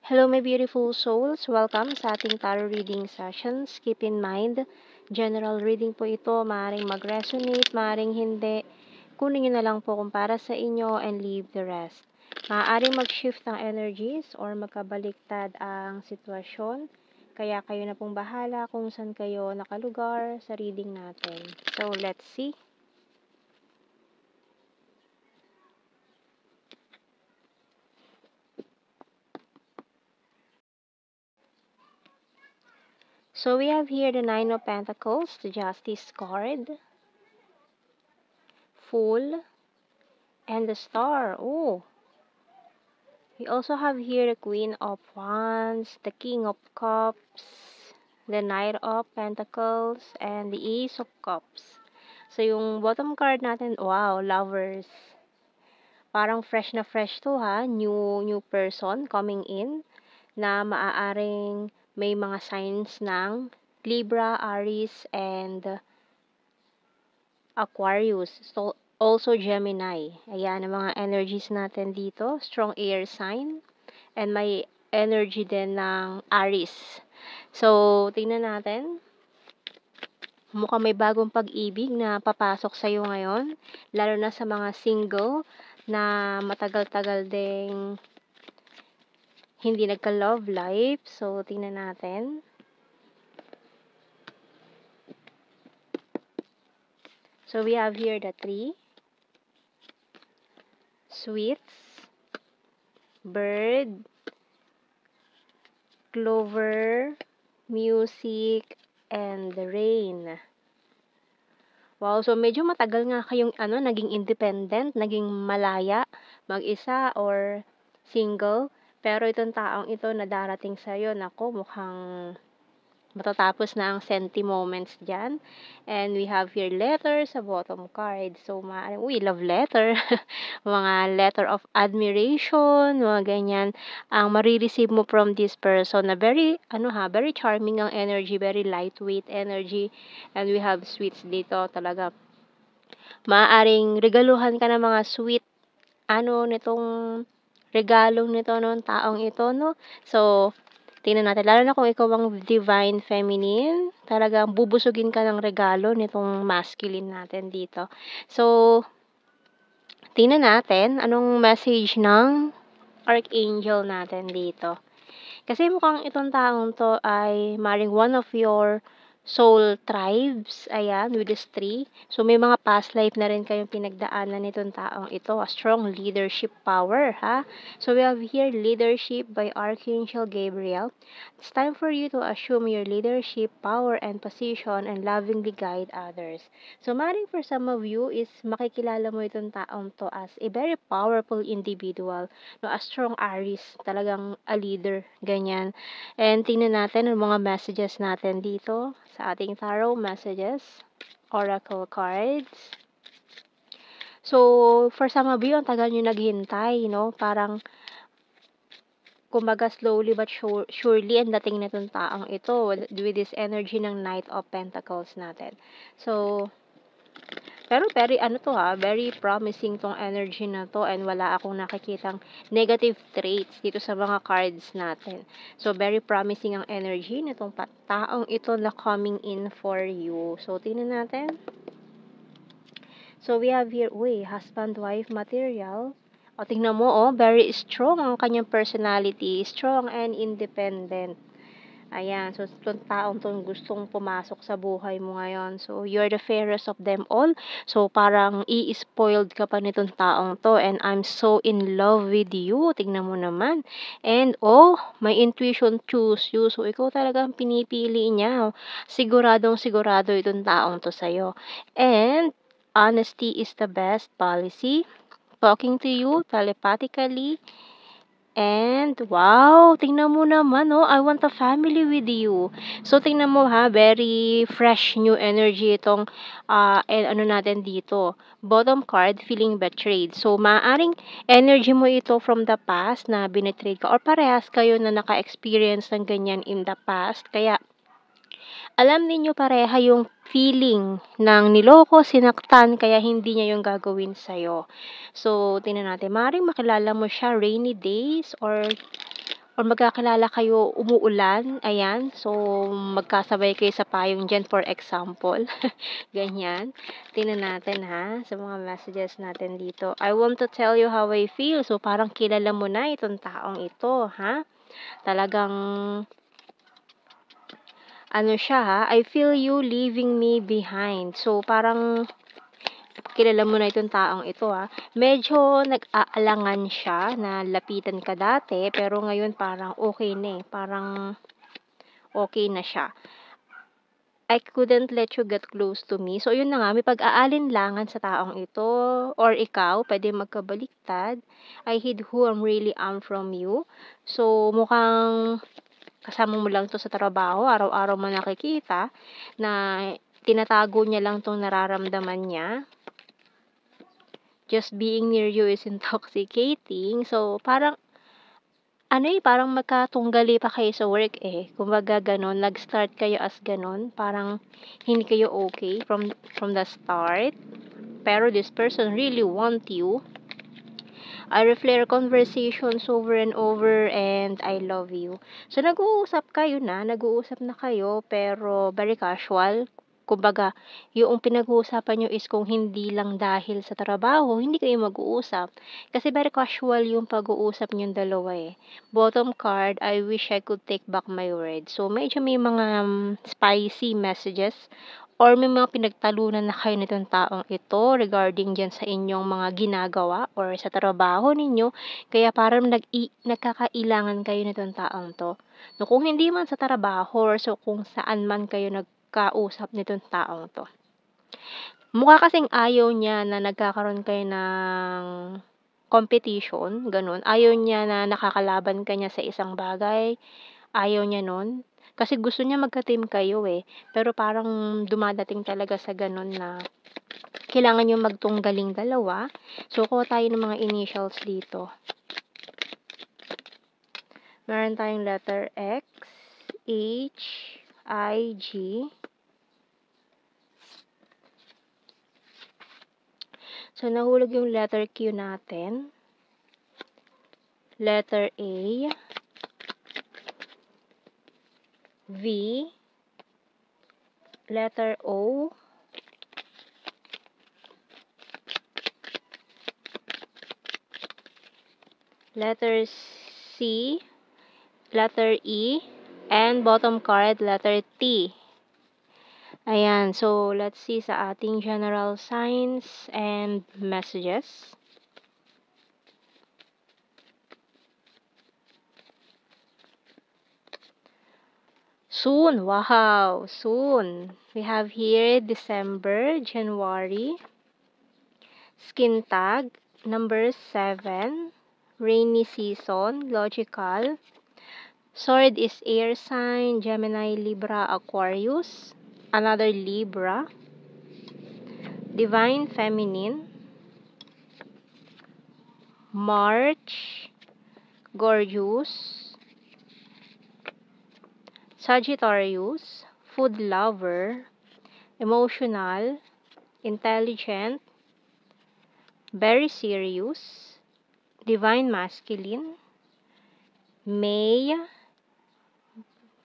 Hello my beautiful souls! Welcome sa ating tarot reading sessions. Keep in mind, general reading po ito. Maaaring mag-resonate, maaaring hindi. Kunin nyo na lang po kung para sa inyo and leave the rest. Maaaring mag-shift ang energies or magkabaliktad ang sitwasyon. Kaya kayo na pong bahala kung saan kayo nakalugar sa reading natin. So, let's see. So, we have here the Nine of Pentacles, the Justice card, Fool, and the Star. Oh, we also have here the Queen of Wands, the King of Cups, the Knight of Pentacles, and the Ace of Cups. So, yung bottom card natin, wow, Lovers. Parang fresh na fresh to ha, new person coming in na maaaring may mga signs ng Libra, Aries, and Aquarius. So, also Gemini. Ayan, ang mga energies natin dito. Strong air sign. And may energy din ng Aries. So, tingnan natin. Mukhang may bagong pag-ibig na papasok sa'yo ngayon. Lalo na sa mga single na matagal-tagal ding hindi nagka-love life. So, tingnan natin. So, we have here the 3. Sweets. Bird. Clover. Music. And the rain. Wow, so medyo matagal nga kayong naging independent, naging malaya, mag-isa or single. Pero itong taong ito na darating sa'yo, naku, mukhang matatapos na ang senti moments dyan. And we have here letter sa bottom card. So, we love letter. Mga letter of admiration, mga ganyan. Ang marireceive mo from this person na very, very charming ang energy, very lightweight energy. And we have sweets dito talaga. Maaaring regaluhan ka ng mga sweet, nitong regalong nito ng taong ito, no? So, tingnan natin. Lalo na kung ikaw ang divine feminine, talagang bubusugin ka ng regalo nitong masculine natin dito. So, tingnan natin anong message ng Archangel natin dito. Kasi mukhang itong taong to ay maring one of your soul tribes, ayan, with this 3. So, may mga past life na rin kayong pinagdaanan nitong taong ito. A strong leadership power, ha? So, we have here leadership by Archangel Gabriel. It's time for you to assume your leadership, power, and position and lovingly guide others. So, maring for some of you is makikilala mo itong taong to as a very powerful individual. No, a strong Aries, talagang a leader, ganyan. And tingnan natin ang mga messages natin dito sa ating tarot messages, oracle cards. So, for some of you, ang tagal nyo naghintay, no? Parang, kumbaga slowly but surely, ang dating na itong taong ito with this energy ng Knight of Pentacles natin. So, pero very promising tong energy na to and wala akong nakikitang negative traits dito sa mga cards natin. So, very promising ang energy nitong taong ito na coming in for you. So, tingnan natin. So, we have here, husband-wife material. O, tingnan mo, very strong ang kanyang personality. Strong and independent. Ayan, so itong taong itong gustong pumasok sa buhay mo ngayon. So, you're the fairest of them all. So, parang i-spoiled ka pa nitong taong to. And I'm so in love with you. Tingnan mo naman. And, my intuition choose you. So, ikaw talagang pinipili niya. Siguradong sigurado itong taong to sa'yo. And, honesty is the best policy. Talking to you telepathically. And, wow, tingnan mo naman, I want a family with you. So, tingnan mo ha, very fresh new energy itong, natin dito. Bottom card, feeling betrayed. So, maaaring energy mo ito from the past na binitrade ka or parehas kayo na naka-experience ng ganyan in the past. Kaya, alam ninyo pareha yung feeling ng niloko, sinaktan, kaya hindi niya yung gagawin sa'yo. So, tingnan natin. Maaaring makilala mo siya rainy days or or magkakilala kayo umuulan, ayan. So, magkasabay kayo sa payong diyan for example, ganyan. Tingnan natin ha, sa mga messages natin dito. I want to tell you how I feel. So, parang kilala mo na itong taong ito, ha? Talagang ano siya ha, I feel you leaving me behind. So, parang kilala mo na itong taong ito ha. Medyo nag-aalangan siya na lapitan ka dati, pero ngayon parang okay na eh. Parang okay na siya. I couldn't let you get close to me. So, yun na nga, may pag-aalinlangan sa taong ito. Or ikaw, pwede magkabaliktad. I hid who I'm really am from you. So, mukhang kasama mo lang to sa trabaho, araw-araw mo nakikita na tinatago niya lang tong nararamdaman niya. Just being near you is intoxicating. So, parang parang magkatunggali pa kayo sa work eh. Kumbaga gano'n, nag-start kayo as gano'n, parang hindi kayo okay from the start. Pero this person really want you. I replay our conversations over and over and I love you. So, nag-uusap na kayo, pero very casual. Kumbaga, yung pinag-uusapan nyo is kung hindi lang dahil sa trabaho, hindi kayo mag-uusap. Kasi very casual yung pag-uusap nyong dalawa eh. Bottom card, I wish I could take back my word. So, medyo may mga spicy messages or may mga pinagtalunan na kayo nitong taong ito regarding dyan sa inyong mga ginagawa or sa trabaho ninyo. Kaya parang nagkakailangan kayo nitong taong to. No, kung hindi man sa trabaho or so kung saan man kayo nagkausap nitong taong to. Mukha kasing ayaw niya na nagkakaroon kayo ng competition, ganun. Ayaw niya na nakakalaban ka niya sa isang bagay. Ayaw niya nun. Kasi gusto niya magka-team kayo eh. Pero parang dumadating talaga sa ganun na kailangan niyo magtunggaling dalawa. So, kuha tayo ng mga initials dito. Meron tayong letter X, H, I, G. So, nahulog yung letter Q natin. Letter A, V, letter O, letter C, letter E, and bottom card, letter T. Ayan, so let's see sa ating general signs and messages. Soon, wow, soon. We have here December, January, skin tag, number 7, rainy season, logical. Sword is air sign, Gemini, Libra, Aquarius, another Libra, divine feminine, March, gorgeous, Sagittarius, food lover, emotional, intelligent, very serious, divine masculine, May,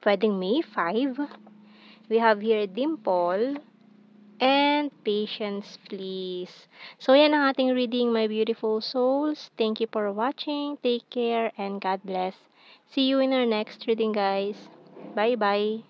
pwedeng May 5. We have here dimple, and patience please. So yan ang ating reading, my beautiful souls. Thank you for watching. Take care and God bless. See you in our next reading, guys. Bye bye.